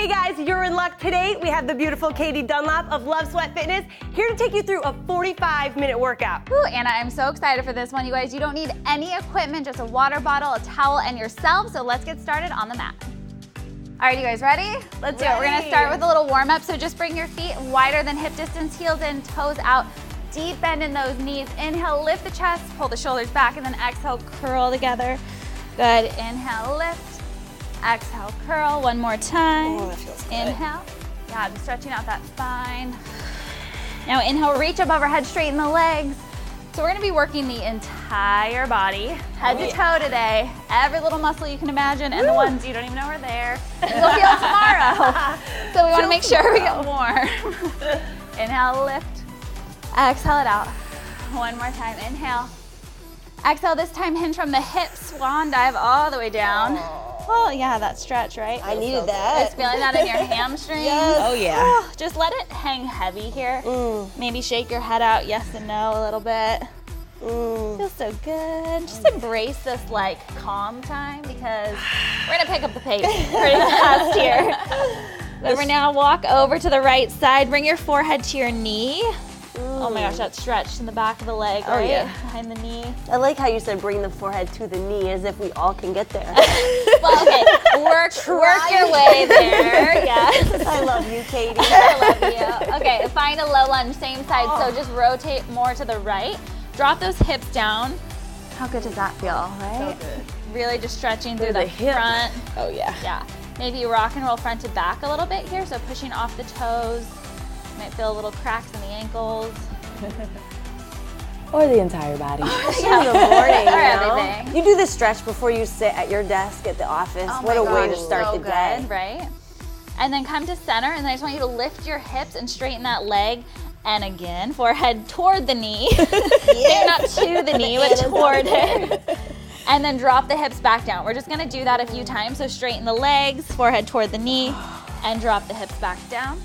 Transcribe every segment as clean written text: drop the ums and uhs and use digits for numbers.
Hey guys, you're in luck. Today we have the beautiful Katie Dunlap of Love Sweat Fitness here to take you through a 45-minute work,out. Ooh, Anna, I'm so excited for this one, you guys. You don't need any equipment, just a water bottle, a towel, and yourself. So let's get started on the mat. All right, you guys ready? Let's do it. We're gonna start with a little warm up. So just bring your feet wider than hip distance, heels in, toes out. Deep bend in those knees. Inhale, lift the chest, pull the shoulders back, and then exhale, curl together. Good, inhale, lift. Exhale, curl, one more time. Oh, that feels good. Inhale. Yeah, just stretching out that spine. Now inhale, reach up overhead, straighten the legs. So we're gonna be working the entire body, head to toe today. Every little muscle you can imagine, and the ones you don't even know are there. You'll feel tomorrow. So we wanna make sure we get warm. Inhale, lift. Exhale it out. One more time, inhale. Exhale, this time hinge from the hips, swan dive all the way down. Oh yeah, that stretch, right? I needed that. Just feeling that in your hamstrings. Yes. Oh yeah. Oh, just let it hang heavy here. Maybe shake your head out, yes and no a little bit. Feels so good. Just embrace this like calm time because we're gonna pick up the pace pretty fast here. But we're now walk over to the right side. Bring your forehead to your knee. Oh my gosh, that stretch in the back of the leg, right? yeah. Behind the knee. I like how you said bring the forehead to the knee as if we all can get there. Well, okay, work your way there, yes. I love you, Katie. I love you. Okay, find a low lunge, same side. So just rotate more to the right. Drop those hips down. How good does that feel, right? So good. Really just stretching through the hip. front. Oh yeah. Yeah. Maybe rock and roll front to back a little bit here. So pushing off the toes. Might feel a little cracks in the ankles. Or the entire body. In the morning, Or you know? everything. You do this stretch before you sit at your desk at the office. Oh What my a way to gosh, start so the day. good, right? And then come to center, and then I just want you to lift your hips and straighten that leg. And again, forehead toward the knee. Maybe not to the knee, but toward it. And then drop the hips back down. We're just gonna do that a few times. So straighten the legs, forehead toward the knee, and drop the hips back down.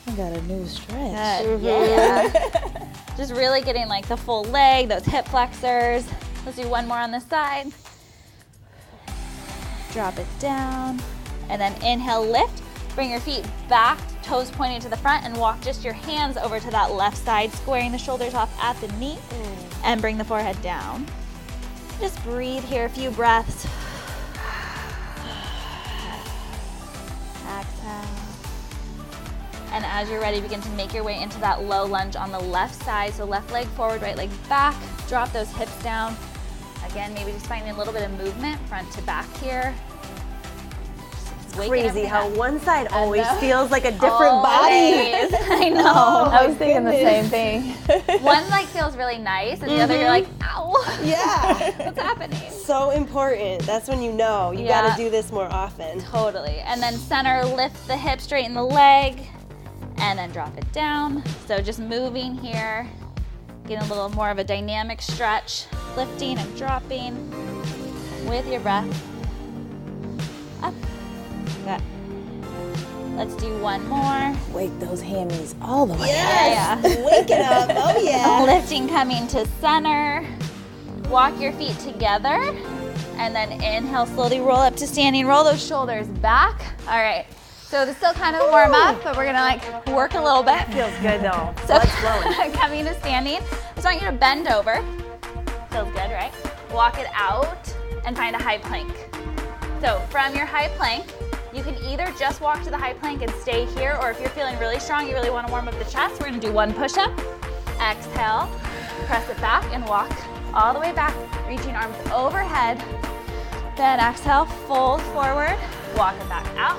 I got a new stretch. Good, yeah. Just really getting like the full leg, those hip flexors. Let's do one more on this side. Drop it down. And then inhale, lift. Bring your feet back, toes pointing to the front, and walk just your hands over to that left side, squaring the shoulders off at the knee, and bring the forehead down. Just breathe here, a few breaths. Exhale. And as you're ready, begin to make your way into that low lunge on the left side. So left leg forward, right leg back. Drop those hips down. Again, maybe just finding a little bit of movement, front to back here. Crazy how one side always feels like a different body. Always. I know. I was thinking the same thing. One like feels really nice, and the other you're like, ow. Yeah. What's happening? So important. That's when you know. You Yeah. gotta do this more often. Totally. And then center, lift the hip, straighten the leg, and then drop it down. So just moving here, getting a little more of a dynamic stretch, lifting and dropping with your breath. Up. Good. Let's do one more. Wake those hammies all the way. Yeah. Wake it up. Oh yeah. Lifting, coming to center. Walk your feet together. And then inhale, slowly roll up to standing. Roll those shoulders back. All right. So this is still kind of warm up, but we're gonna like work a little bit. Feels good though. So Blood's flowing. coming to standing. I just want you to bend over. Feels good, right? Walk it out and find a high plank. So from your high plank, you can either just walk to the high plank and stay here, or if you're feeling really strong, you really want to warm up the chest, we're gonna do one push-up. Exhale, press it back and walk all the way back, reaching arms overhead. Then exhale, fold forward, walk it back out.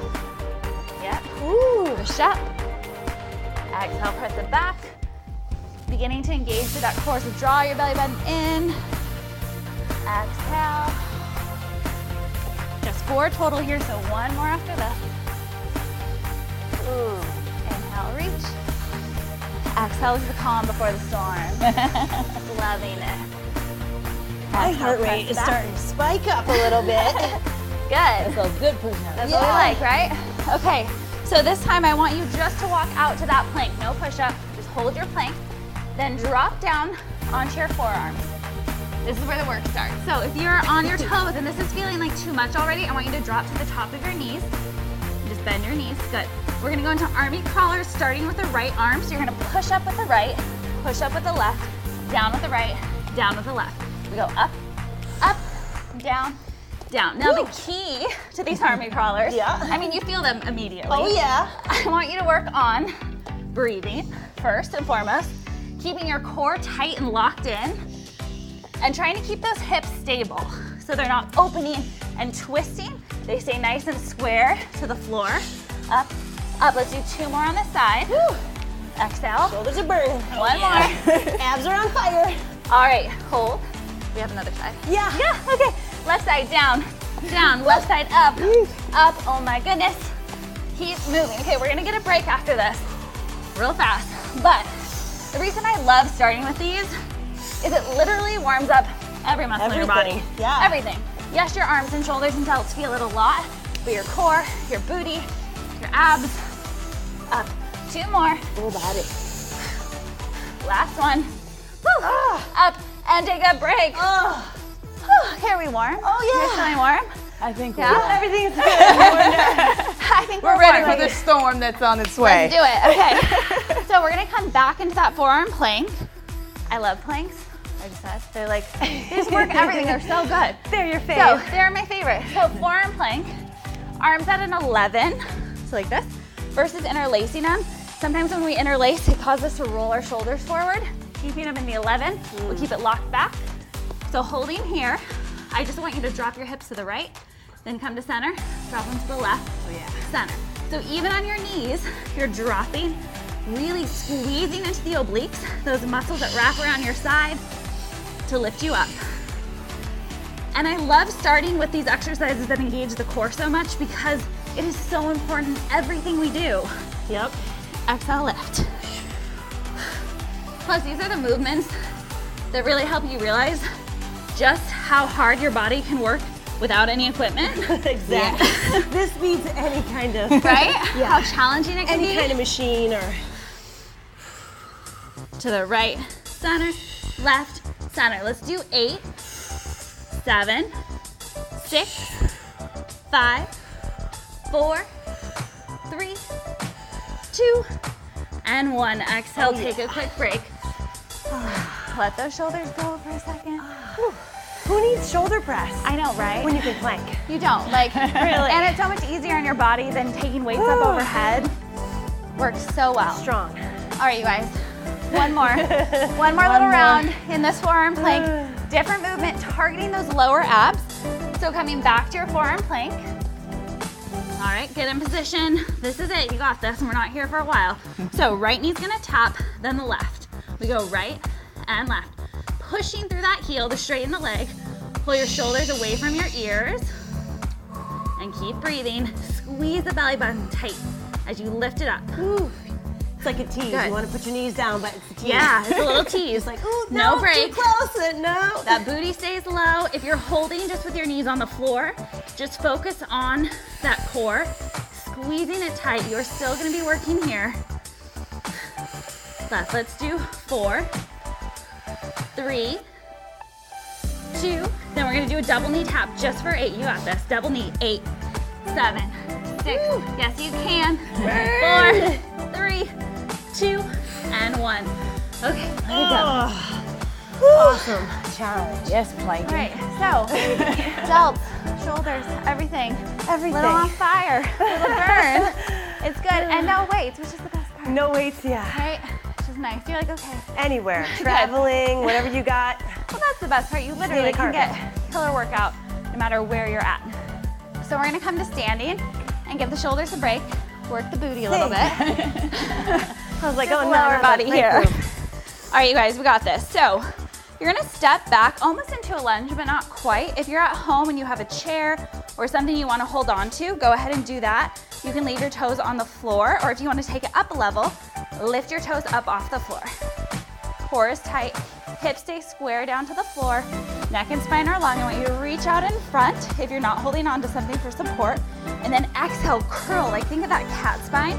Yep. Ooh, push up. Exhale, press it back. Beginning to engage through that core, so draw your belly button in. Exhale. Just 4 total here, so one more after this. Inhale, reach. Exhale is the calm before the storm. Loving it. My Exhale, heart press rate is back. starting to spike up a little bit. Good. So good pushing up. That's what we like, right? Okay, so this time I want you just to walk out to that plank. No push-up, just hold your plank. Then drop down onto your forearms. This is where the work starts. So if you're on your toes and this is feeling like too much already, I want you to drop to the top of your knees. Just Bend your knees, good. We're gonna go into army crawlers, starting with the right arm. So you're gonna push up with the right, push up with the left, down with the right, down with the left. We go up, up, down, down. Now the key to these army crawlers, I mean, you feel them immediately. Oh yeah. I want you to work on breathing first and foremost, keeping your core tight and locked in, and trying to keep those hips stable so they're not opening and twisting. They stay nice and square to the floor. Up, up. Let's do 2 more on this side. Woo. Exhale. Shoulders are burning. One more. Abs are on fire. All right, hold. We have another side. Yeah. Yeah, okay. Left side down, down. Left side up, up. Oh my goodness. Keep moving. Okay, we're gonna get a break after this, real fast. But the reason I love starting with these is it literally warms up every muscle in your body. Yeah. Everything. Yes, your arms and shoulders and delts feel it a lot, but your core, your booty, your abs. Up. 2 more. Full body. Last one. Woo. Up and take a break. Okay, are we warm? Oh yeah. You're feeling warm? I think Yeah. Everything's good. I think We're ready warm. for the storm that's on its way. Let's do it. Okay. So we're gonna come back into that forearm plank. I love planks. I just said they're like they just work everything. They're so good. They're your So fave. they're my favorite. So forearm plank, arms at an 11, so like this, versus interlacing them. Sometimes when we interlace, it causes us to roll our shoulders forward. Keeping them in the 11, we'll keep it locked back. So holding here, I just want you to drop your hips to the right, then come to center, drop them to the left, center. So even on your knees, you're dropping, really squeezing into the obliques, those muscles that wrap around your side to lift you up. And I love starting with these exercises that engage the core so much because it is so important in everything we do. Yep. Exhale, lift. Plus, these are the movements that really help you realize just how hard your body can work without any equipment, Exactly. This beats any kind of right? Yeah. How challenging it can any be. kind of machine or To the right, center, left, center. Let's do 8, 7, 6, 5, 4, 3, 2, and 1. Exhale, take a quick break. Let those shoulders go for a second. who needs shoulder press I know, right? when you can plank? You don't, like, Really? and it's so much easier on your body than taking weights up overhead. Works so well. Strong. All right, you guys, one more. One more little round in this forearm plank. Different movement, targeting those lower abs. So coming back to your forearm plank. All right, get in position. This is it, you got this, and we're not here for a while. So right knee's gonna tap, then the left. We go right and left. Pushing through that heel to straighten the leg. Pull your shoulders away from your ears. And keep breathing. Squeeze the belly button tight as you lift it up. Ooh. It's like a tease. Good. You want to put your knees down, but it's a tease. Yeah, it's a little tease. Like, ooh, No no, break. Too close. No. That booty stays low. If you're holding just with your knees on the floor, just focus on that core, squeezing it tight. You're still gonna be working here. Left, let's do 4, 3, 2, then we're gonna do a double knee tap just for 8. You got this, double knee, 8, 7, 6, yes you can, 4, 3, 2, and 1. Okay, let it go. Awesome. Challenge. Yes, planking. All right, so delts, shoulders, everything. Everything. Little on fire, little burn. It's good, and no weights, which is the best part. No weights, yeah. Right? Which is nice. You're like, okay. Anywhere. Traveling, whatever you got. Well, that's the best part. You literally the can get carpet. killer workout no matter where you're at. So we're gonna come to standing and give the shoulders a break. Work the booty a little bit. I was like, Just oh no, lower not body that here. plank room. All right, you guys, we got this. So you're gonna step back almost into a lunge, but not quite. If you're at home and you have a chair or something you wanna hold on to, go ahead and do that. You can leave your toes on the floor, or if you wanna take it up a level, lift your toes up off the floor. Core is tight, hips stay square down to the floor, neck and spine are long. I want you to reach out in front if you're not holding on to something for support, and then exhale, curl, like think of that cat spine,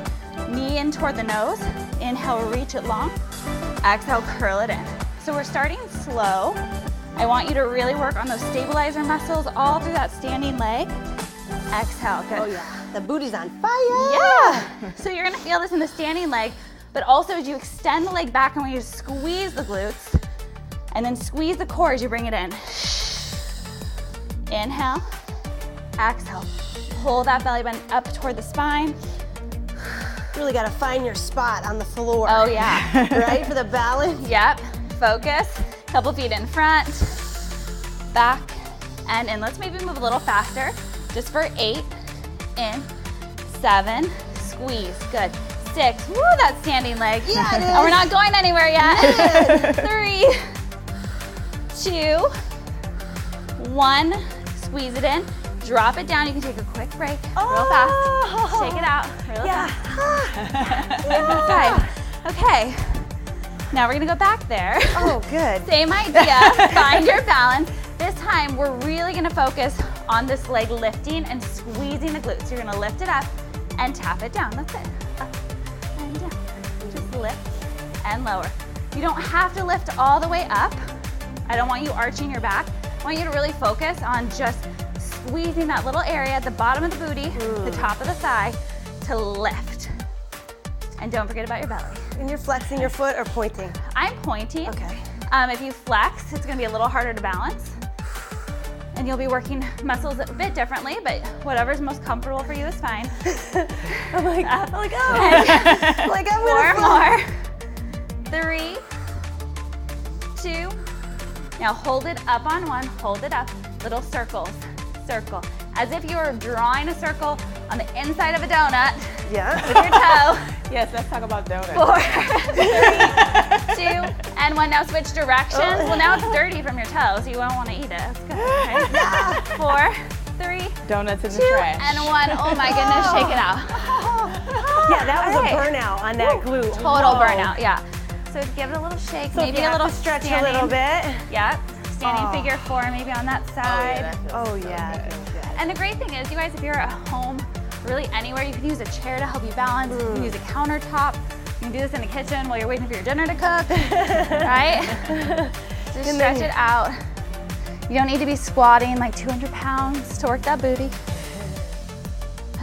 knee in toward the nose, inhale, reach it long, exhale, curl it in. So we're starting slow. I want you to really work on those stabilizer muscles all through that standing leg. Exhale, good. Oh yeah. The booty's on fire. Yeah. So you're gonna feel this in the standing leg, but also as you extend the leg back, I want you to squeeze the glutes and then squeeze the core as you bring it in. Inhale, exhale. Pull that belly button up toward the spine. Really gotta find your spot on the floor. Oh yeah. Right, for the balance? Yep, focus. Couple feet in front, back, and in. Let's maybe move a little faster, just for 8, in, 7, squeeze, good. 6, woo, that standing leg. Yeah, it is. And we're not going anywhere yet. 3, 2, 1, squeeze it in. Drop it down. You can take a quick break, real fast. Shake it out, real fast. Okay. Now we're gonna go back there. Oh, good. Same idea, find your balance. This time, we're really gonna focus on this leg lifting and squeezing the glutes. You're gonna lift it up and tap it down. That's it, up and down. Just lift and lower. You don't have to lift all the way up. I don't want you arching your back. I want you to really focus on just squeezing that little area at the bottom of the booty, the top of the thigh, to lift. And don't forget about your belly. And you're flexing your foot or pointing? I'm pointing. Okay. If you flex, it's gonna be a little harder to balance. And you'll be working muscles a bit differently, but whatever's most comfortable for you is fine. I'm like, Up. oh. I'm like, I'm 4 gonna more. 3, 2. Now hold it up on 1, hold it up. Little circles, circle. As if you were drawing a circle on the inside of a donut Yeah. with your toe. Yes, let's talk about donuts. 4, 3, 2, and 1. Now switch directions. Well, now it's dirty from your toe, so you won't want to eat it. That's good. Okay? 4, 3, Donuts in the 2, trash. and 1. Oh my goodness, shake it out. Yeah, that was All right. a burnout on that glute. Total Whoa. burnout, yeah. So give it a little shake, So maybe if you a little have to stretch standing. a little bit. Yep, standing Oh. figure 4, maybe on that side. Oh, yeah. That feels good. And the great thing is, you guys, if you're at home, really anywhere, you can use a chair to help you balance. You can use a countertop. You can do this in the kitchen while you're waiting for your dinner to cook, right? Just And stretch then- it out. You don't need to be squatting like 200 pounds to work that booty.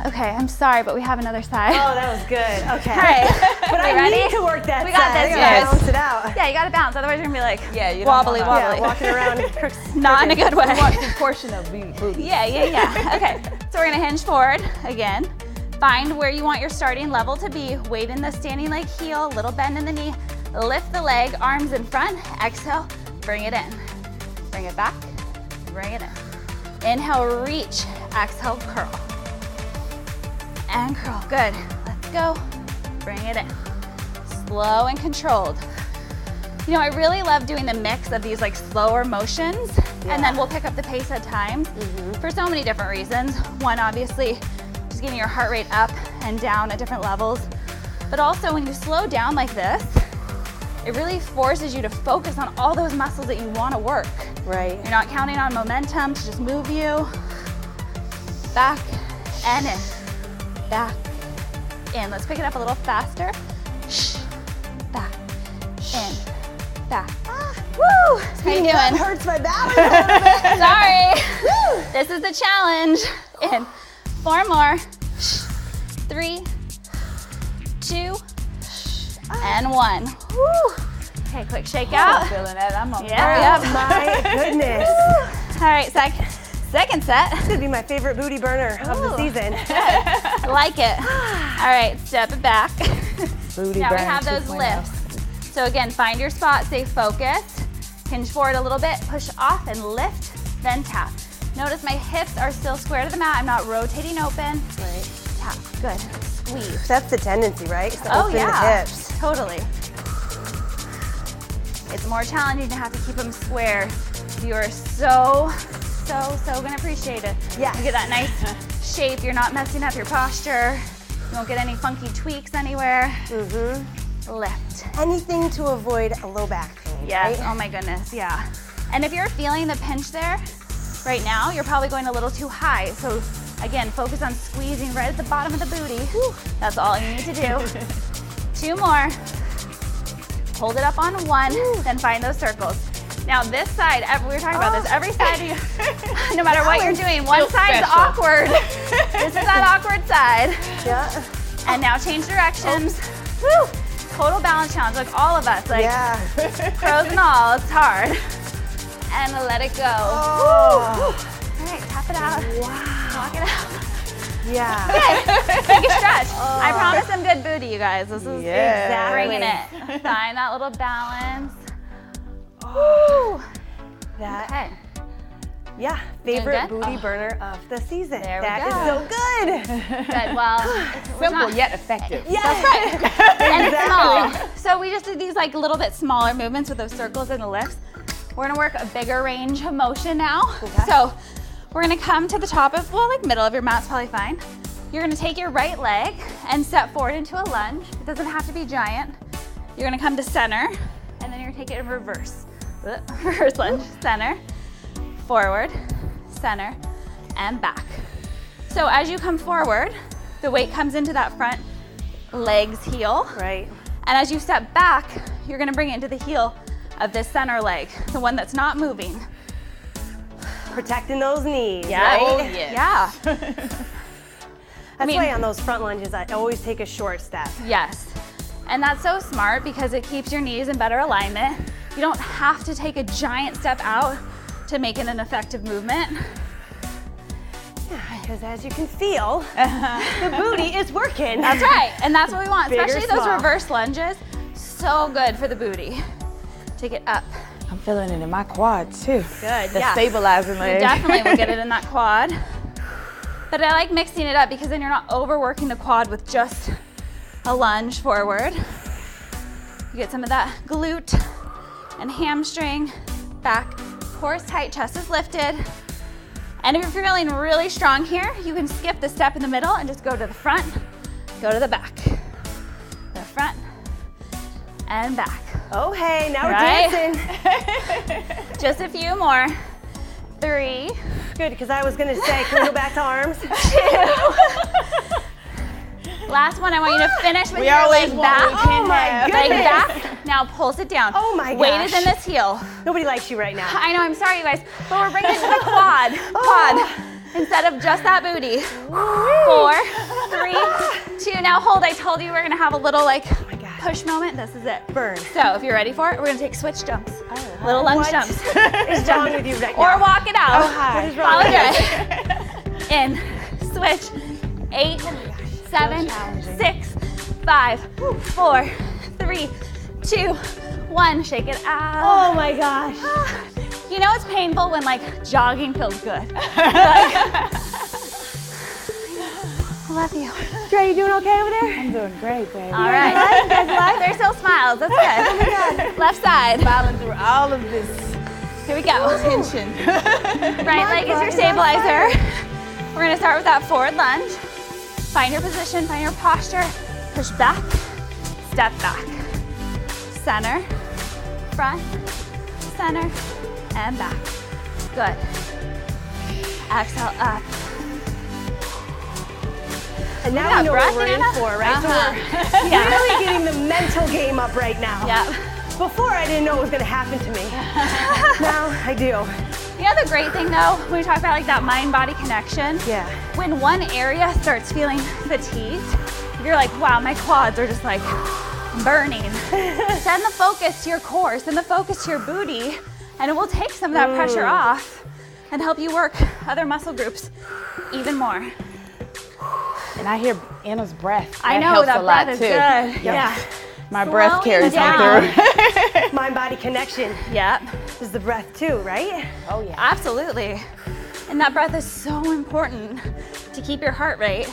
Okay, I'm sorry, but we have another side. Oh, that was good. Okay. All right, But we I ready? need to work that We got side. this, I gotta guys. balance it out. Yeah, you gotta balance, otherwise you're gonna be like Yeah, you don't wobbly, wanna- wobbly. Yeah, walking around. Not in a good way. Watch the portion of booty. Yeah. Okay, so we're gonna hinge forward again. Find where you want your starting level to be. Weight in the standing leg heel, little bend in the knee. Lift the leg, arms in front. Exhale, bring it in. Bring it back, bring it in. Inhale, reach. Exhale, curl. And curl, good. Let's go, bring it in. Slow and controlled. You know, I really love doing the mix of these like slower motions, and then we'll pick up the pace at times for so many different reasons. One, obviously, just getting your heart rate up and down at different levels. But also when you slow down like this, it really forces you to focus on all those muscles that you want to work. Right. You're not counting on momentum to just move you. Back and in. Back in. Let's pick it up a little faster. Back, in, back. Woo! How you That doing? hurts my balance a little bit. Sorry. This is the challenge. In. 4 more. 3, 2, and 1. Woo! Okay, quick shake I'm out. feeling that. I'm on Yeah. Oh, my goodness. All right, second set. This could be my favorite booty burner of the Ooh. season. Like it. All right, step it back. Booty Now we burn have those 2.0. lifts. So again, find your spot, stay focused. Hinge forward a little bit, push off and lift, then tap. Notice my hips are still square to the mat. I'm not rotating open. Right. Tap, good. Squeeze. That's the tendency, right? To Oh open yeah, the hips. totally. It's more challenging to have to keep them square. You are so gonna appreciate it. Yes. You get that nice shape. You're not messing up your posture. You won't get any funky tweaks anywhere. Lift. Anything to avoid a low back pain, Yes, right? oh my goodness, yeah. And if you're feeling the pinch there, right now, you're probably going a little too high. So again, focus on squeezing right at the bottom of the booty. Whew. That's all you need to do. 2 more. Hold it up on 1, then find those circles. Now this side, we were talking about this, every side of you, no matter what you're doing, one side's awkward. This is that awkward side. Yeah. And now change directions. Woo! Total balance challenge, like all of us, like pros and all, it's hard. And let it go. All right, tap it out. Wow. Walk it out. Yeah. Good. Take a stretch. I promise some good booty, you guys. This is bringing it. Find that little balance. Woo. That. Yeah, favorite booty burner of the season. There we that go. is so good. Good. Well, Simple yet effective. Yes. that's right. And it's small. So we just did these like little bit smaller movements with those circles and the lifts. We're gonna work a bigger range of motion now. Okay. So we're gonna come to the top of, well, like middle of your mat's probably fine. You're gonna take your right leg and step forward into a lunge. It doesn't have to be giant. You're gonna come to center, and then you're gonna take it in reverse. Reverse lunge, center, forward, center, and back. So as you come forward, the weight comes into that front leg's heel. Right. And as you step back, you're gonna bring it into the heel of this center leg, the one that's not moving. Protecting those knees, Yeah. right? Oh, yes. Yeah. That's why on those front lunges, I always take a short step. Yes. And that's so smart because it keeps your knees in better alignment. You don't have to take a giant step out to make it an effective movement. Yeah, because as you can feel, the booty is working. That's right. And that's what we want, Big or especially those small. reverse lunges. So good for the booty. Take it up. I'm feeling it in my quads too. Good, The yeah. stabilizing leg. Definitely will get it in that quad. But I like mixing it up because then you're not overworking the quad with just a lunge forward. You get some of that glute and hamstring back. Core is tight, chest is lifted. And if you're feeling really strong here, you can skip the step in the middle and just go to the front, go to the back. The front and back. Oh, hey, now we're Right? dancing. Just a few more. 3, Good, because I was gonna say, can we go back to arms? 2. Last one, I want you to finish with We your always leg want back. what we can have. goodness. Leg back. Now pulse it down. Oh my Weight gosh. is in this heel. Nobody likes you right now. I know, I'm sorry, you guys, but we're bringing it to the quad. Quad. Instead of just that booty. 4, 3, 2. Now hold. I told you we're gonna have a little like my God. push moment. This is it. Burn. So if you're ready for it, we're gonna take switch jumps. Little lunge What jumps. is wrong with you right Or now? walk it out. Oh, hi. What is wrong Follow with it. In. Switch. 8, 7, 6, 5, 4, 3, 2, 1. Shake it out. Oh my gosh. You know it's painful when like jogging feels good. I love you. Dre, you doing okay over there? I'm doing great, baby. All right. There's still smiles. That's good. Oh my God. Left side. Smiling through all of this Here we go. tension. Right leg is your stabilizer. We're gonna start with that forward lunge. Find your position, find your posture. Push back, step back. Center, front, center, and back. Good. Exhale up. And now got we know breath, what we're in Anna? for, right? So Yeah. we're really getting the mental game up right now. Yep. Before I didn't know it was gonna happen to me. Now I do. You know the great thing though, when we talk about like that mind-body connection, Yeah. when one area starts feeling fatigued, you're like, wow, my quads are just like burning. Send the focus to your core, send the focus to your booty, and it will take some of that pressure off and help you work other muscle groups even more. And I hear Anna's breath. I know helps that a lot breath is too. good. Yeah. My breath Slowing carries me down. through. Mind-body connection Yep, is the breath too, right? Oh yeah. absolutely. And that breath is so important to keep your heart rate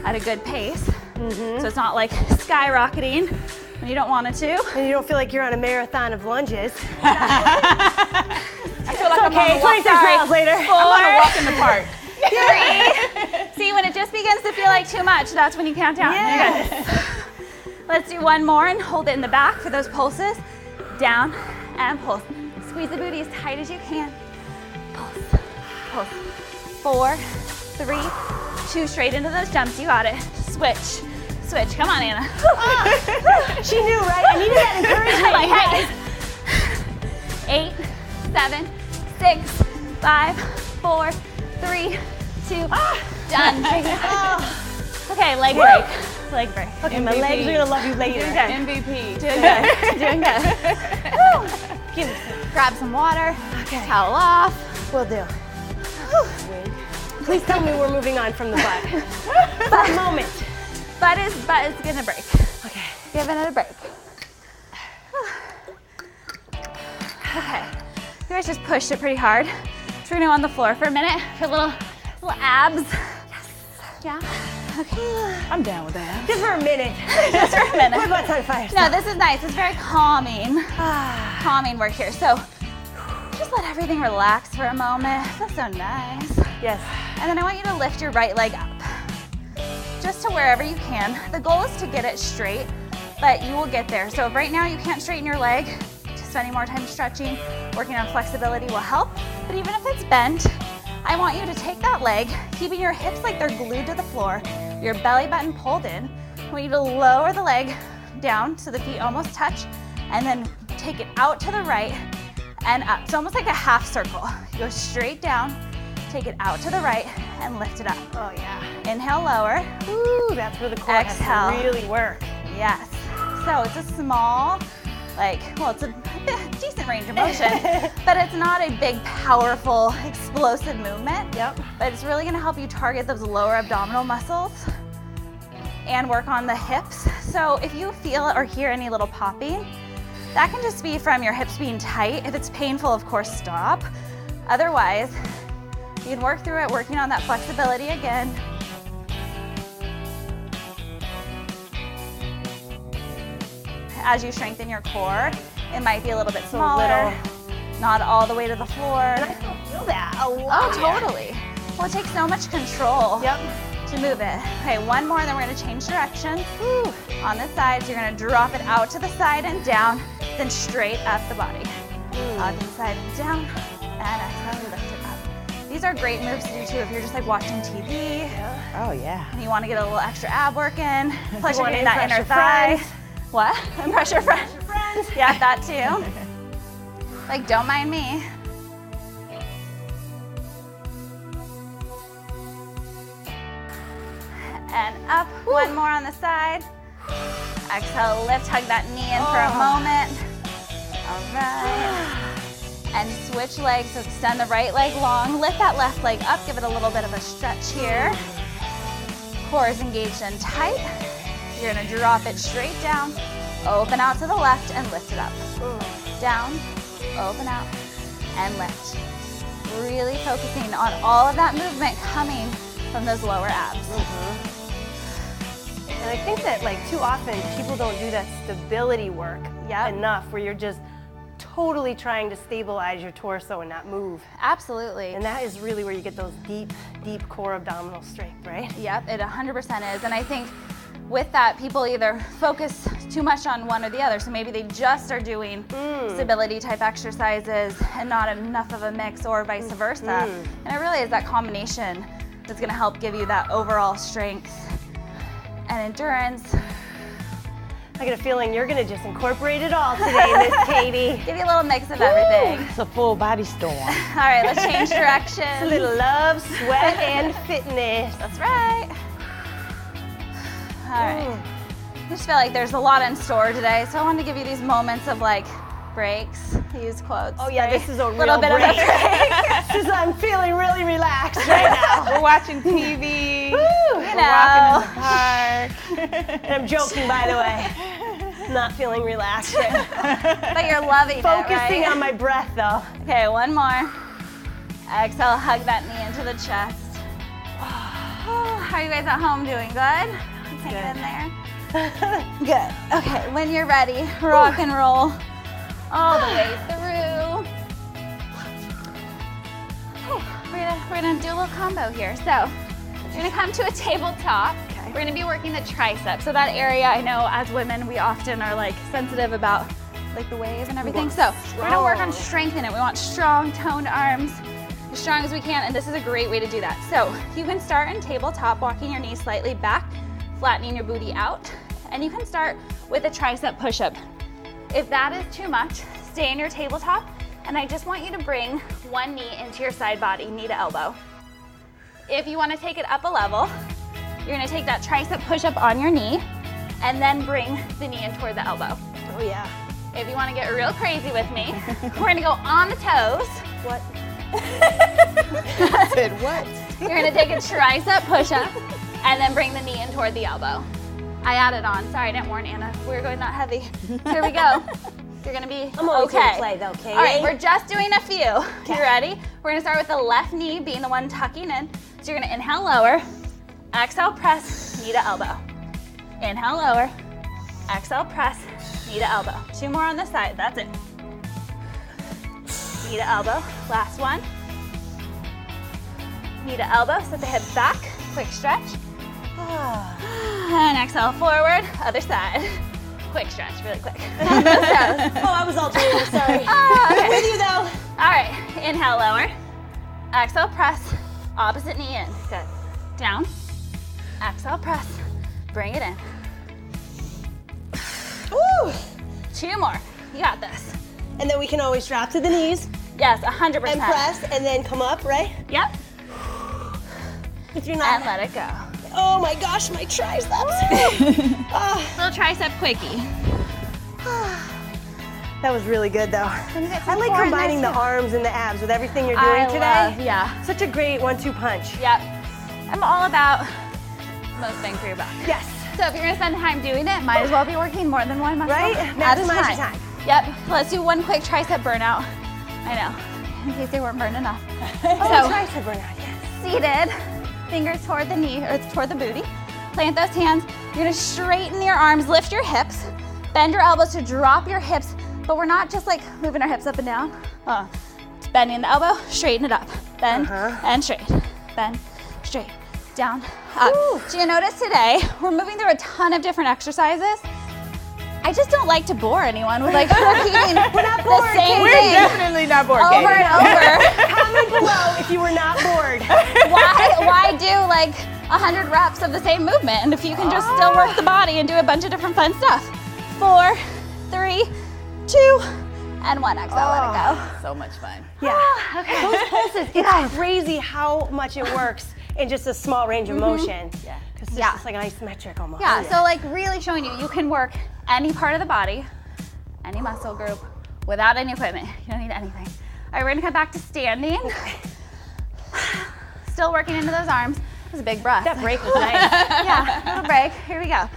at a good pace. So it's not like skyrocketing when you don't want it to. And you don't feel like you're on a marathon of lunges. I feel like I'm Okay, on a walk. 26 Sorry. miles later. 4, I'm on a walk in the park. 3. See, when it just begins to feel like too much, that's when you count down. Yes. Let's do one more and hold it in the back for those pulses. Down and pulse. Squeeze the booty as tight as you can. Pulse, pulse. 4, 3, 2, straight into those jumps. You got it. Switch, switch. Come on, Anna. She knew, right? I needed that encouragement. Like, hey. 8, 7, 6, 5, 4, 3, 2, done. Okay, leg break. Leg break. Okay, my legs are gonna love you later. MVP. Doing good. Doing good. Grab some water. Okay. Towel off. Will do. Please tell me we're moving on from the butt. For a moment. Butt is gonna break. Okay. Giving it a break. Okay. You guys just pushed it pretty hard. So we're gonna go on the floor for a minute for little abs. Yes. Yeah. Okay. I'm down with that. Just for a minute. Just for a minute. What about time fire? No, this is nice. It's very calming. Calming work here. So just let everything relax for a moment. Feels so nice. Yes. And then I want you to lift your right leg up. Just to wherever you can. The goal is to get it straight, but you will get there. So if right now you can't straighten your leg, just spending more time stretching, working on flexibility will help. But even if it's bent, I want you to take that leg, keeping your hips like they're glued to the floor, your belly button pulled in. I want you to lower the leg down so the feet almost touch, and then take it out to the right and up. It's almost like a half circle. Go straight down, take it out to the right, and lift it up. Oh yeah. Inhale, lower. Ooh, that's where the core Exhale. has to really work. Yes. So it's a small, it's a decent range of motion, but it's not a big, powerful, explosive movement. Yep. But it's really gonna help you target those lower abdominal muscles and work on the hips. So if you feel or hear any little popping, that can just be from your hips being tight. If it's painful, of course, stop. Otherwise, you can work through it, working on that flexibility again. As you strengthen your core, it might be a little bit smaller, not all the way to the floor. And I still feel that a lot. Oh, totally. Well, it takes so much control to move it. Okay, one more, then we're gonna change direction. On this side, so you're gonna drop it out to the side and down, then straight up the body. Out to the side and down, and exhale, lift it up. These are great moves to do too if you're just like watching TV. Oh yeah. And you wanna get a little extra ab work in, plus you're wanna getting that impress inner your thigh. friends. What? Impress your friends. Yeah, that too. Like, don't mind me. And up, one more on the side. Exhale, lift, hug that knee in for a moment. All right. And switch legs, so extend the right leg long, lift that left leg up, give it a little bit of a stretch here. Core is engaged and tight. You're gonna drop it straight down, open out to the left and lift it up. Down, open out, and lift. Really focusing on all of that movement coming from those lower abs. And I think that like too often people don't do that stability work enough, where you're just totally trying to stabilize your torso and not move. Absolutely. And that is really where you get those deep, deep core abdominal strength, right? Yep, it 100% is. And I think with that, people either focus too much on one or the other. So maybe they just are doing stability type exercises and not enough of a mix, or vice versa. And it really is that combination that's gonna help give you that overall strength and endurance. I get a feeling you're gonna just incorporate it all today, Miss Katie. Give you a little mix of everything. It's a full body storm. All right, let's change direction. A little love, sweat, and fitness. That's right. All right. I just feel like there's a lot in store today, so I wanted to give you these moments of like breaks. Use quotes. Oh yeah, right? this is a real little bit break. of a break. This is, I'm feeling really relaxed right now. We're watching TV. You We're know. walking in the park. And I'm joking, by the way. Not feeling relaxed right now. But you're loving it, Focusing right? on my breath though. Okay, one more. Exhale, hug that knee into the chest. How are you guys at home doing? Good? Hang in there. Good. Okay, when you're ready, rock and roll all the way through. We're gonna do a little combo here. So you're gonna come to a tabletop. We're gonna be working the tricep. So that area, I know as women, we often are like sensitive about like the wave and everything. So we're gonna work on strengthening it. We want strong, toned arms, as strong as we can, and this is a great way to do that. So you can start in tabletop, walking your knees slightly back, flattening your booty out, and you can start with a tricep push-up. If that is too much, stay in your tabletop, And I just want you to bring one knee into your side body, knee to elbow. If you want to take it up a level, you're going to take that tricep push-up on your knee and then bring the knee in toward the elbow. Oh yeah. If you want to get real crazy with me, we're going to go on the toes. What? I said what? You're going to take a tricep push-up and then bring the knee in toward the elbow. I added on. Sorry, I didn't warn Anna. We're going not heavy. Here we go. You're going to be I'm always okay. here to play though, okay? All right, we're just doing a few. You ready? We're gonna start with the left knee being the one tucking in. So you're gonna inhale, lower. Exhale, press, knee to elbow. Inhale, lower. Exhale, press, knee to elbow. 2 more on this side, that's it. Knee to elbow, last one. Knee to elbow, set the hips back, quick stretch. And exhale, forward, other side. Quick stretch, really quick. Oh, I was alternating, sorry. Okay. With you though. All right, inhale, lower. Exhale, press, opposite knee in. Good. Down. Exhale, press, bring it in. Woo! 2 more, you got this. And then we can always drop to the knees Yes, 100%. and press and then come up, right? Yep, If you're and not. let it go. Oh my gosh, my triceps. Little tricep quickie. That was really good though. I like core in combining there, the too. arms and the abs with everything you're doing today. Yeah, Such a great 1-2 punch. yep. I'm all about most bang for your buck. Yes. So if you're gonna spend time doing it, might as well be working more than one muscle Right? at a Maximize your time. time. Yep, let's do one quick tricep burnout. I know, in case they weren't burned enough. Oh, tricep burnout, yes. Seated, fingers toward the knee, or toward the booty. Plant those hands. You're gonna straighten your arms, lift your hips, bend your elbows to drop your hips, but we're not just like moving our hips up and down. Bending the elbow, straighten it up. Bend and straight, bend, straight, down, up. So you notice today, we're moving through a ton of different exercises. I just don't like to bore anyone with like repeating the same We're thing definitely not bored, over Katie. and over. Comment below if you were not bored. Why do like 100 reps of the same movement? And if you can just still work the body and do a bunch of different fun stuff. 4, 3, 2, and 1. Exhale, let it go. So much fun. Yeah. Okay. Those pulses, it's crazy how much it works in just a small range of motion. Yeah. Because it's Yeah. just like isometric almost. Yeah, so like really showing you can work any part of the body, any muscle group, without any equipment. You don't need anything. All right, we're gonna come back to standing. Still working into those arms. That was a big breath. That break was nice. Yeah, little break. Here we go. All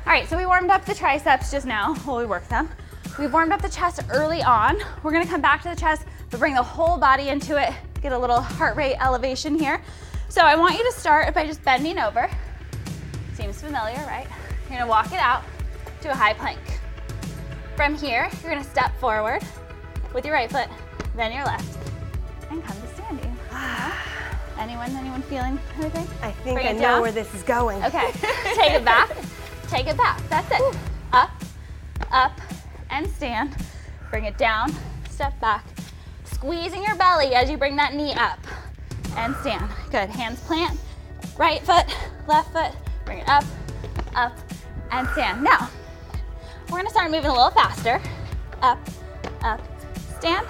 right, so we warmed up the triceps just now while we worked them. We've warmed up the chest early on. We're gonna come back to the chest, but bring the whole body into it. Get a little heart rate elevation here. So I want you to start by just bending over. Seems familiar, right? You're gonna walk it out to a high plank. From here, you're gonna step forward with your right foot, then your left, and come to standing. Anyone feeling anything? I think Bring I it know down. where this is going. Okay, take it back, take it back. That's it. Up, up, and stand. Bring it down, step back. Squeezing your belly as you bring that knee up and stand. Good, hands plant, right foot, left foot, bring it up, up, and stand. Now, we're gonna start moving a little faster. Up, up, stand.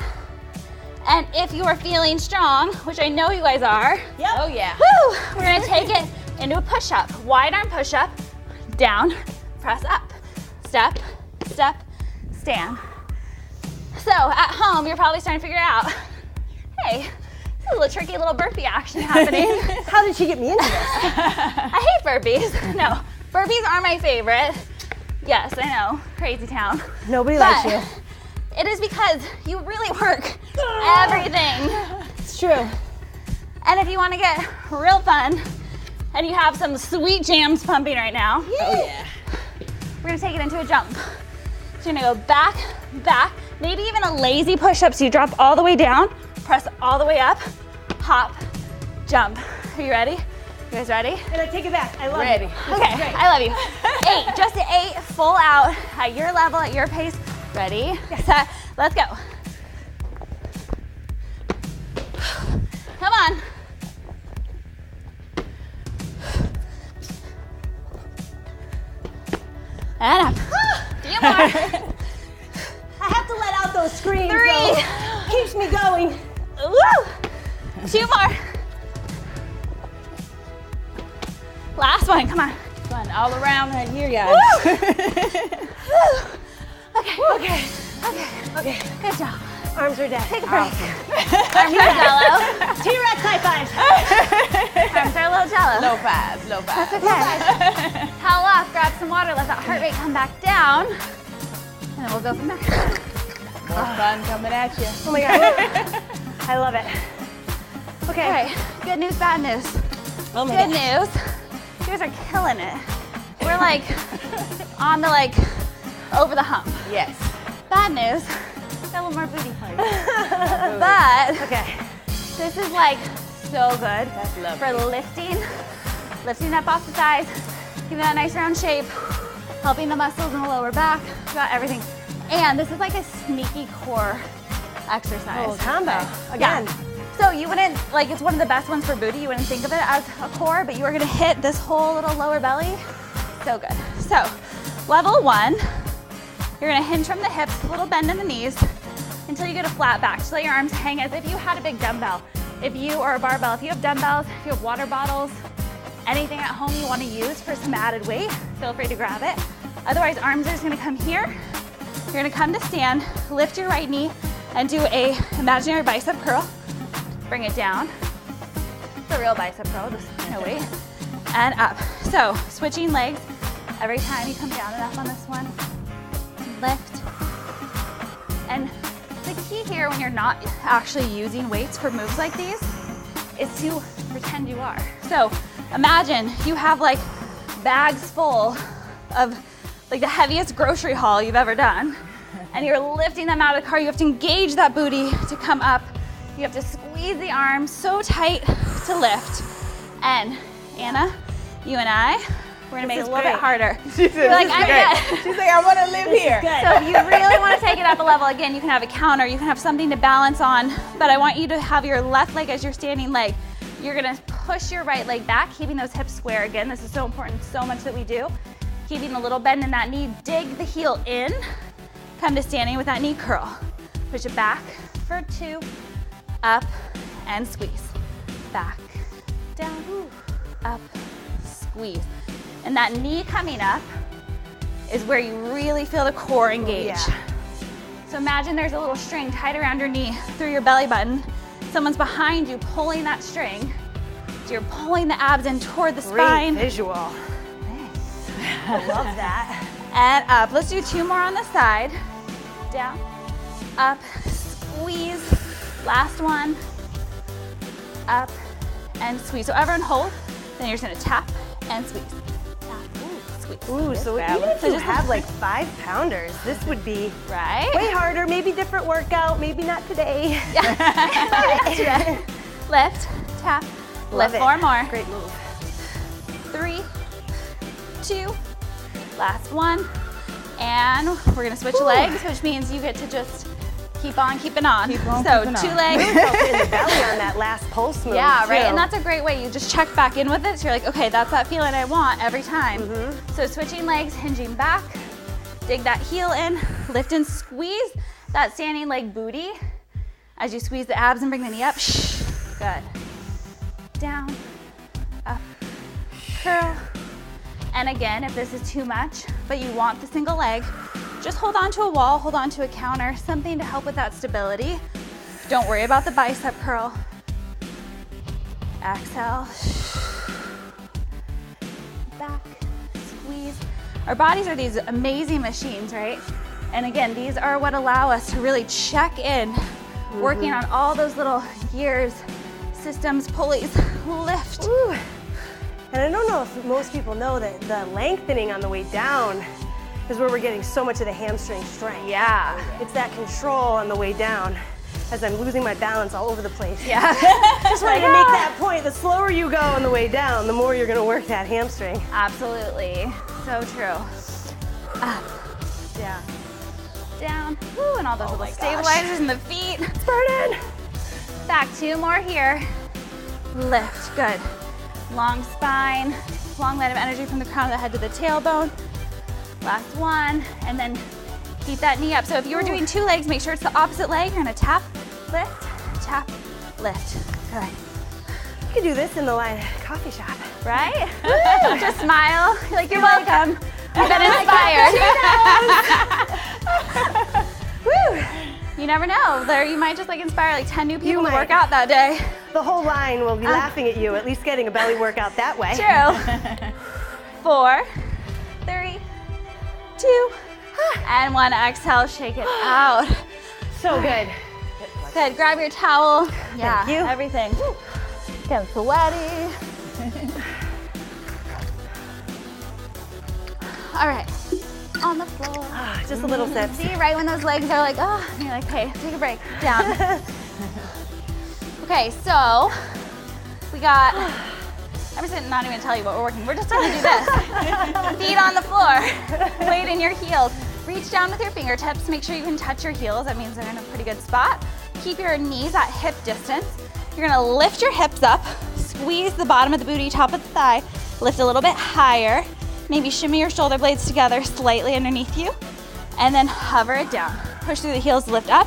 And if you are feeling strong, which I know you guys are, Oh yeah. woo, we're gonna take it into a push-up. Wide arm push-up, down, press up, step, step, stand. So at home, you're probably starting to figure out, hey, this is a little tricky little burpee action happening. How did she get me into this? I hate burpees. No, burpees are my favorite. Yes, I know, crazy town. Nobody likes you. It is because you really work everything. It's true. And if you want to get real fun and you have some sweet jams pumping right now, Oh yeah. we're gonna take it into a jump. So you're gonna go back, back, maybe even a lazy push-up so you drop all the way down, press all the way up, hop, jump. Are you ready? You guys ready? And I take it back. I love Ready. it. Okay, I love you. 8, just 8, full out, at your level, at your pace. Ready, set, let's go. Come on. And up. 2 more. I have to let out those screams. 3, though. keeps me going. Woo! 2 more. Last one, come on. Fun all around right here, guys. Woo! Okay. Good job. Arms are dead. Take a break. Arms are jello. T-Rex high five. Arms are a little jello. Low fives, low fives. That's okay. Towel off, grab some water, let that heart rate come back down. And then we'll go from there. More fun coming at you. Oh my God. I love it. Okay. All right, good news, bad news. Oh my Good God. news, you guys are killing it. We're like on the over the hump. Yes. Bad news, got a little more booty for you. But Okay. this is like so good That's lovely. for lifting up off the thighs, giving that nice round shape, helping the muscles in the lower back, got everything. And this is like a sneaky core exercise. Oh, combo. Again. Yeah. So you wouldn't, it's one of the best ones for booty. You wouldn't think of it as a core, but you are gonna hit this whole little lower belly. So good. So level 1, you're gonna hinge from the hips, a little bend in the knees until you get a flat back. Just let your arms hang as if you had a big dumbbell. If you, or a barbell, if you have dumbbells, if you have water bottles, anything at home you wanna use for some added weight, feel free to grab it. Otherwise, arms are just gonna come here. You're gonna come to stand, lift your right knee, and do a imaginary bicep curl. Bring it down. It's a real bicep curl, just no weight. And up. So, switching legs. Every time you come down and up on this one, lift. And the key here when you're not actually using weights for moves like these is to pretend you are. So, imagine you have bags full of the heaviest grocery haul you've ever done, and you're lifting them out of the car. You have to engage that booty to come up. You have to squeeze the arms so tight to lift. And Anna, you and I, we're gonna make it a little bit harder. You're like, I'm good. She's like, I want to live here. So if you really want to take it up a level, again, you can have a counter, you can have something to balance on, but I want you to have your left leg as your standing leg. You're gonna push your right leg back, keeping those hips square. Again, this is so important, so much that we do. Keeping a little bend in that knee, dig the heel in, come to standing with that knee curl. Push it back for 2, up, and squeeze. Back, down, up, squeeze. And that knee coming up is where you really feel the core engage. Yeah. So imagine there's a little string tied around your knee through your belly button. Someone's behind you pulling that string. So you're pulling the abs in toward the spine. Great visual. I love that. And up. Let's do 2 more on the side. Down, up, squeeze. Last one. Up and squeeze. So everyone hold. Then you're just gonna tap and squeeze. Tap, squeeze. Ooh, so even if you have 5-pounders, this would be Right? way harder, maybe different workout, maybe not today. Lift, tap, Love lift it. 4 more. Great move. 3, 2, last one. And we're gonna switch legs, which means you get to just keep on keeping on. Keep on so keeping 2 on. legs. In the belly on that last pulse move. Yeah, right. too. And that's a great way. You just check back in with it. So you're like, okay, that's that feeling I want every time. So switching legs, hinging back, dig that heel in, lift and squeeze that standing leg booty as you squeeze the abs and bring the knee up. Good. Down, up, curl. And again, if this is too much, but you want the single leg, just hold on to a wall, hold on to a counter, something to help with that stability. Don't worry about the bicep curl. Exhale. Back, squeeze. Our bodies are these amazing machines, right? And again, these are what allow us to really check in, working on all those little gears, systems, pulleys, lift. Ooh. And I don't know if most people know that the lengthening on the way down is where we're getting so much of the hamstring strength. Yeah. It's that control on the way down as I'm losing my balance all over the place. Yeah. Just wanted to make that point. The slower you go on the way down, the more you're going to work that hamstring. Absolutely. So true. Up, down, down. Woo, and all those little stabilizers in the feet. It's burning. Back 2 more here. Lift, good. Long spine, long line of energy from the crown of the head to the tailbone. Last one, and then keep that knee up. So if you were doing 2 legs, make sure it's the opposite leg. You're gonna tap lift, tap, lift. Good. You could do this in the line coffee shop. Right? Just smile. You're like, you're welcome. I've been inspired. Woo. You never know. There, you might just like inspire like 10 new people to work out that day. The whole line will be laughing at you, at least getting a belly workout that way. True. 4, 3, 2, and 1. Exhale, shake it out. So good. Good, grab your towel. Yeah, you. everything. Getting sweaty. All right, on the floor. Just a little sip. See, right when those legs are like, oh, and you're like, hey, take a break, down. Okay, so we got, I'm just not even gonna tell you what we're working. We're just gonna do this. Feet on the floor, weight in your heels. Reach down with your fingertips, make sure you can touch your heels. That means they're in a pretty good spot. Keep your knees at hip distance. You're gonna lift your hips up, squeeze the bottom of the booty, top of the thigh, lift a little bit higher. Maybe shimmy your shoulder blades together slightly underneath you, and then hover it down. Push through the heels, lift up,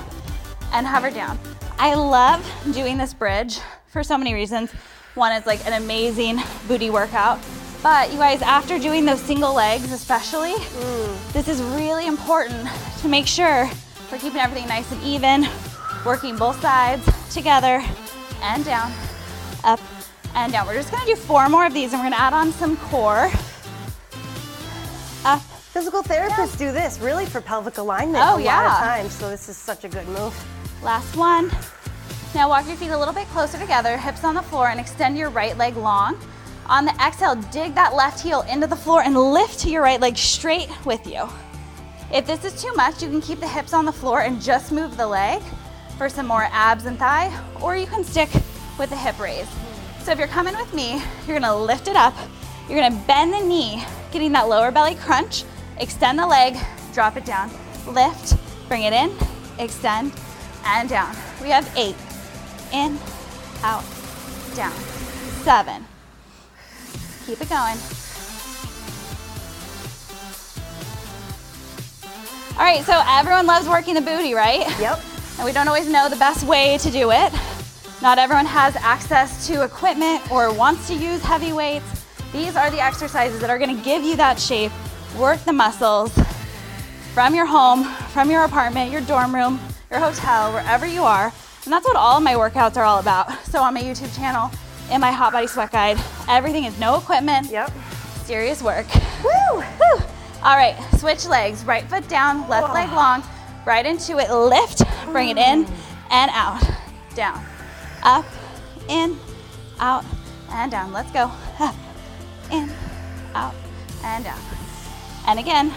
and hover down. I love doing this bridge for so many reasons. One is like an amazing booty workout, but you guys, after doing those single legs especially, this is really important to make sure we're keeping everything nice and even, working both sides together, and down, up, and down. We're just gonna do 4 more of these, and we're gonna add on some core. Up. Physical therapists do this really for pelvic alignment Oh, a lot yeah. of times, so this is such a good move. Last one. Now walk your feet a little bit closer together, hips on the floor, and extend your right leg long. On the exhale, dig that left heel into the floor and lift your right leg straight with you. If this is too much, you can keep the hips on the floor and just move the leg for some more abs and thigh, or you can stick with the hip raise. So if you're coming with me, you're gonna lift it up, you're gonna bend the knee, getting that lower belly crunch, extend the leg, drop it down, lift, bring it in, extend, and down. We have 8, in, out, down, 7. Keep it going. All right, so everyone loves working the booty, right? Yep. And we don't always know the best way to do it. Not everyone has access to equipment or wants to use heavy weights. These are the exercises that are gonna give you that shape, work the muscles from your home, from your apartment, your dorm room, your hotel, wherever you are. And that's what all of my workouts are all about. So on my YouTube channel, in my Hot Body Sweat Guide, everything is no equipment, Yep. serious work. Woo! Woo! All right, switch legs, right foot down, left leg long, right into it, lift, bring it in and out, down, up, in, out, and down. Let's go, up, in, out, and down. And again,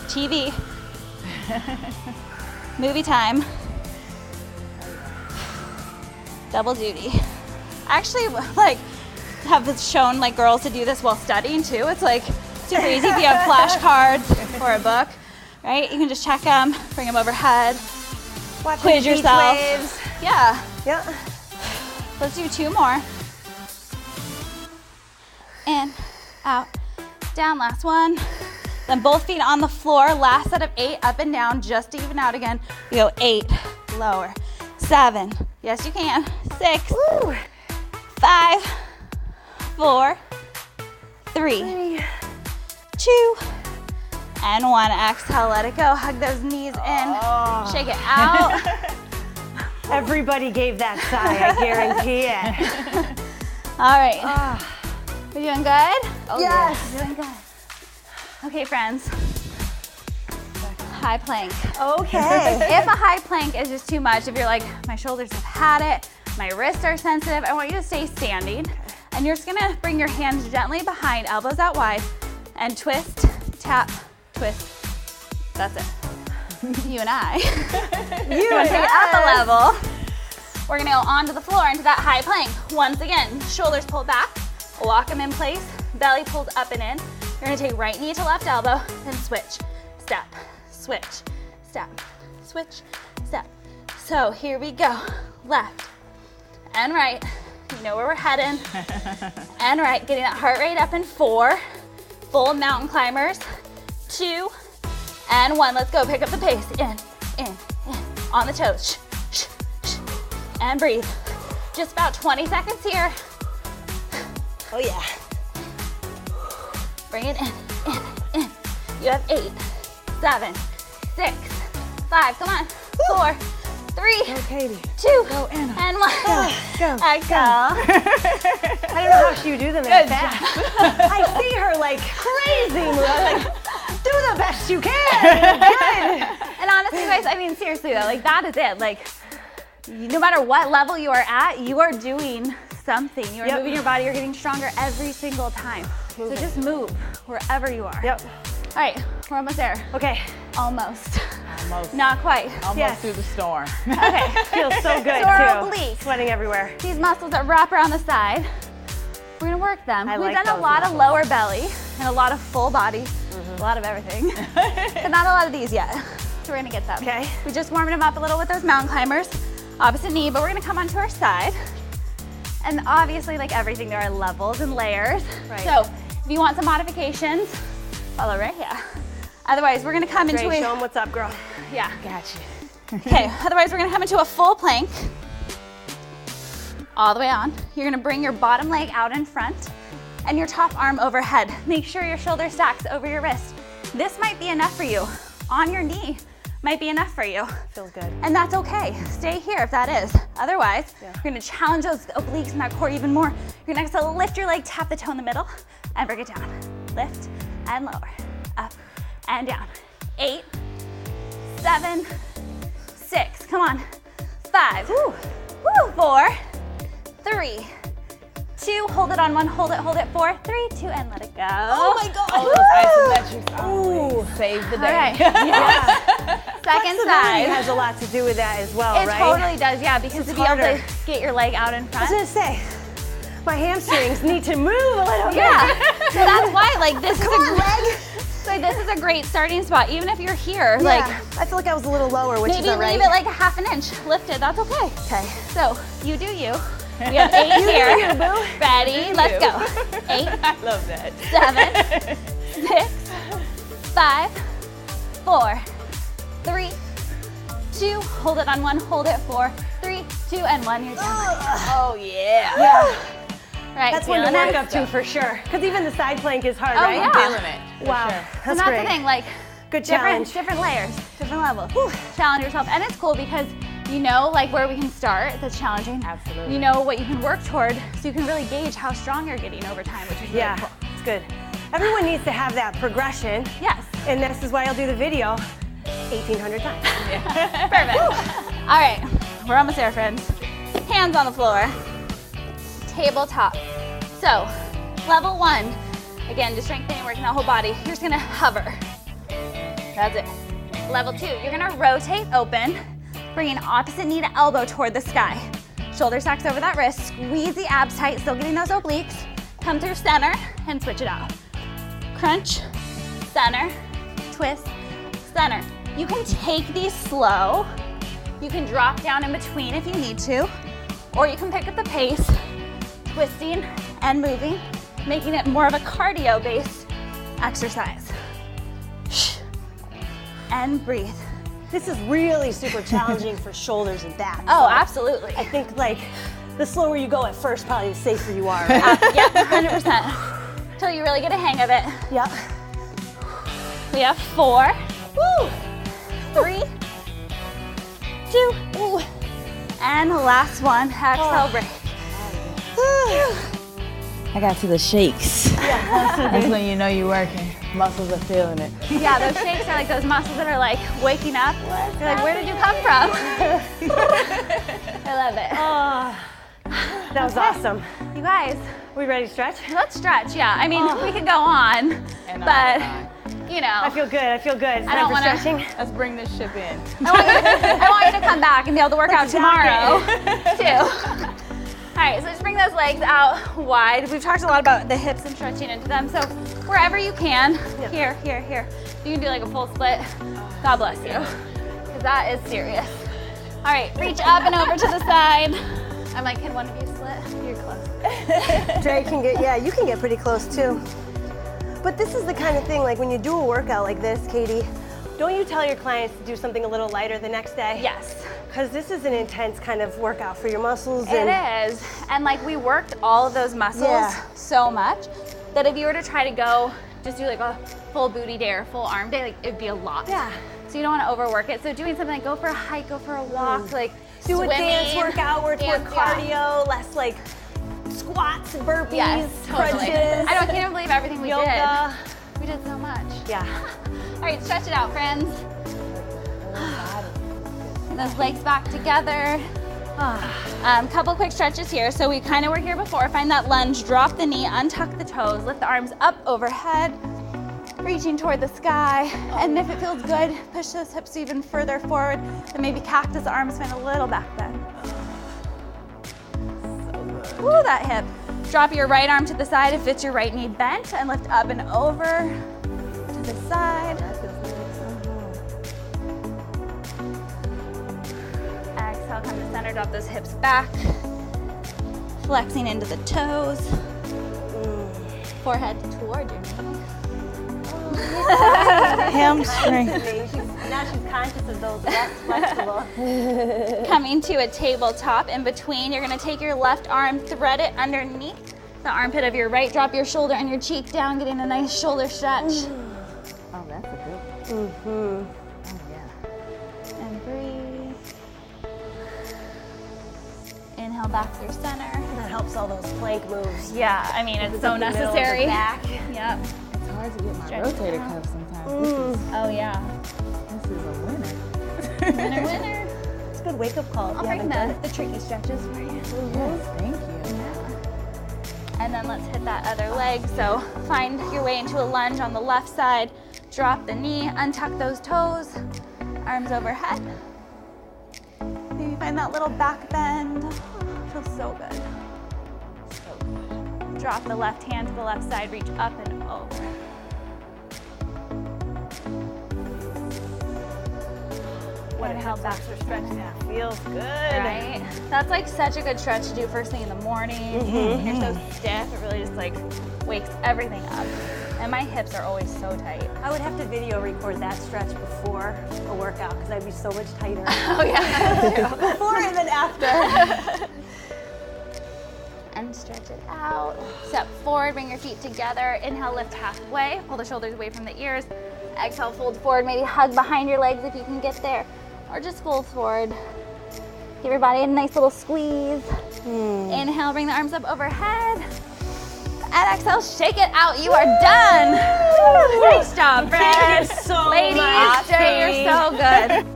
TV, movie time, double duty. I actually like have shown like girls to do this while studying too. It's like super easy if you have flashcards or a book, right? You can just check them, bring them overhead, quiz yourself. Waves. Yeah, Yeah. let's do 2 more. In, out, down, last one. Then both feet on the floor, last set of 8, up and down, just to even out again. We go 8, lower, 7, yes you can, 6, Woo. 5, 4, 3, 2, and 1. Exhale, let it go. Hug those knees in, shake it out. Everybody gave that sigh, I guarantee it. All right, we doing good? Yes. Doing good. Okay, friends. High plank. Okay. If a high plank is just too much, if you're like, my shoulders have had it, my wrists are sensitive, I want you to stay standing. And you're just gonna bring your hands gently behind, elbows out wide, and twist, tap, twist. That's it. You and I. You wanna take it up a level. We're gonna go onto the floor into that high plank. Once again, shoulders pulled back, lock them in place, belly pulled up and in. You're gonna take right knee to left elbow, then switch, step, switch, step, switch, step. So here we go, left and right. You know where we're heading. And right, getting that heart rate up in 4. Full mountain climbers, 2, and 1. Let's go, pick up the pace. In, on the toes. and breathe. Just about 20 seconds here. Oh yeah. Bring it in. You have 8, 7, 6, 5, come on, 4, 3, Go, Katie. 2, Go, Anna. and 1. Go. Exhale. I don't know how you do them that fast. I see her like crazy. Like, do the best you can. Good. And honestly, guys, I mean, seriously though, like that is it. Like, no matter what level you are at, you are doing something. You are moving your body, you're getting stronger every single time. So just move wherever you are. Yep. All right, we're almost there. Okay. Almost. Almost. Not quite. Almost through the storm. Okay. Feels so good So our too. obliques. Sweating everywhere. These muscles that wrap around the side, we're gonna work them. I We've like done a those lot muscles. of lower belly and a lot of full body, a lot of everything, but not a lot of these yet. So we're gonna get them. Okay. We just warmed them up a little with those mountain climbers, opposite knee, but we're gonna come onto our side. And obviously, like everything, there are levels and layers. Right. So if you want some modifications, follow right here. Otherwise, we're gonna come into Great. Show a, them what's up, girl. yeah. Gotcha. Okay, otherwise we're gonna come into a full plank. All the way on. You're gonna bring your bottom leg out in front and your top arm overhead. Make sure your shoulder stacks over your wrist. This might be enough for you. On your knee might be enough for you. Feels good. And that's okay. Stay here if that is. Otherwise, you're gonna challenge those obliques and that core even more. You're gonna exhale, lift your leg, tap the toe in the middle, and bring it down. Lift and lower, up and down. 8, 7, 6, come on. 5, 4, 3, 2, hold it on 1, hold it, 4, 3, 2, and let it go. Oh my God. Oh, those isometrics always save the All day. right, yeah. Second Flexibility side. has a lot to do with that as well, It right? totally does, yeah, because to be able harder. to get your leg out in I was front. gonna say, my hamstrings need to move a little bit. Yeah, so that's why, like, this is a great starting spot, even if you're here. Yeah, Like, I feel like I was a little lower, which maybe is all right. leave it like a half an inch lifted. That's okay. Okay. So you do you. We have 8 here. Ready? Let's go. 8, I love that. 7, 6, 5, 4, 3, 2. Hold it on 1. Hold it. 4, 3, 2, and 1. You're down. Oh, yeah. Yeah, Right. that's one to feeling work it? up to for sure. Because even the side plank is hard, Oh, right? yeah. Feeling it. for Wow, sure. that's And that's great. the thing. Like, Good different challenge. layers, different levels. Challenge yourself, and it's cool because you know like where we can start. That's challenging. Absolutely. You know what you can work toward, so you can really gauge how strong you're getting over time, which is really Yeah, cool. it's good. Everyone needs to have that progression, Yes. and this is why I'll do the video 1,800 times. Perfect. All right, we're almost there, friends. Hands on the floor. Tabletop. So, level 1. Again, just strengthening, working that whole body. You're just gonna hover. That's it. Level 2, you're gonna rotate open, bringing opposite knee to elbow toward the sky. Shoulder stacks over that wrist, squeeze the abs tight, still getting those obliques. Come through center and switch it out. Crunch, center, twist, center. You can take these slow. You can drop down in between if you need to, or you can pick up the pace, twisting and moving, making it more of a cardio-based exercise. And breathe. This is really super challenging for shoulders and back. Oh, So absolutely. I think like the slower you go at first, probably the safer you are. Right? Yep, 100%. Till you really get a hang of it. Yep. We have 4, 3, 2, and last one, exhale, break. I got to the shakes. That's when you know you're working. Muscles are feeling it. Yeah, those shakes are like those muscles that are like waking up. You're like, where did you come from? I love it. That was awesome. You guys, We ready to stretch? let's stretch. Yeah, I mean, we could go on, And but on. you know, I feel good. It's I time don't for wanna- stretching. Let's bring this ship in. I want you to come back and be able to work out tomorrow too. All right, so just bring those legs out wide. We've talked a lot about the hips and stretching into them. So wherever you can, here. You can do like a full split. God bless you, because that is serious. All right, reach up and over to the side. I'm like, can one of you split? You're close. Dre can get, yeah, you can get pretty close too. But this is the kind of thing, like when you do a workout like this, Katie, don't you tell your clients to do something a little lighter the next day? Yes. Because this is an intense kind of workout for your muscles. It is. And like we worked all of those muscles so much that if you were to try to go just do like a full booty day or full arm day, like it'd be a lot. Yeah. So you don't want to overwork it. So doing something like go for a hike, go for a walk, like Do swimming, a dance workout where it's more dance, yeah. cardio, less like squats, burpees, Yes, totally. crunches. I can't even believe everything we yoga. did. We did so much. Yeah. All right, stretch it out, friends. Those legs back together. Couple quick stretches here. So we kind of were here before. Find that lunge, drop the knee, untuck the toes, lift the arms up overhead, reaching toward the sky. And if it feels good, push those hips even further forward. Then maybe cactus arms, find a little back bend. Ooh, that hip. Drop your right arm to the side if it's your right knee bent, and lift up and over to the side. Exhale, come to center, drop those hips back. Flexing into the toes. Forehead toward your knee. Hamstring. Now she's conscious of those less flexible. Coming to a tabletop. In between, you're gonna take your left arm, thread it underneath the armpit of your right, drop your shoulder and your cheek down, getting a nice shoulder stretch. Oh, that's a good one. Oh, yeah. And breathe. Inhale back through center. That helps all those plank moves. Yeah, I mean, it's so the middle of the necessary. back. Yep. It's hard to get my Stretch rotator out. cuff sometimes. Oh, yeah. This is a winner. Winner, winner. It's a good wake-up call if I'll you bring haven't done it. the tricky stretches for you. Yes, thank you. And then let's hit that other leg. So find your way into a lunge on the left side. Drop the knee, untuck those toes, arms overhead. Maybe find that little back bend. Feels so good. So good. Drop the left hand to the left side, reach up and over. What a Inhale hip back flexor stretch that feels good. Right? That's like such a good stretch to do first thing in the morning. You're so stiff, it really just like wakes everything up. And my hips are always so tight. I would have to video record that stretch before a workout because I'd be so much tighter. Oh yeah. Before and then after. And stretch it out. Step forward, bring your feet together. Inhale, lift halfway. Pull the shoulders away from the ears. Exhale, fold forward. Maybe hug behind your legs if you can get there. Or just fold forward. Give your body a nice little squeeze. Inhale, bring the arms up overhead. And exhale, shake it out. You are done. Nice job, friends. Thank you so Ladies, much. you're so good.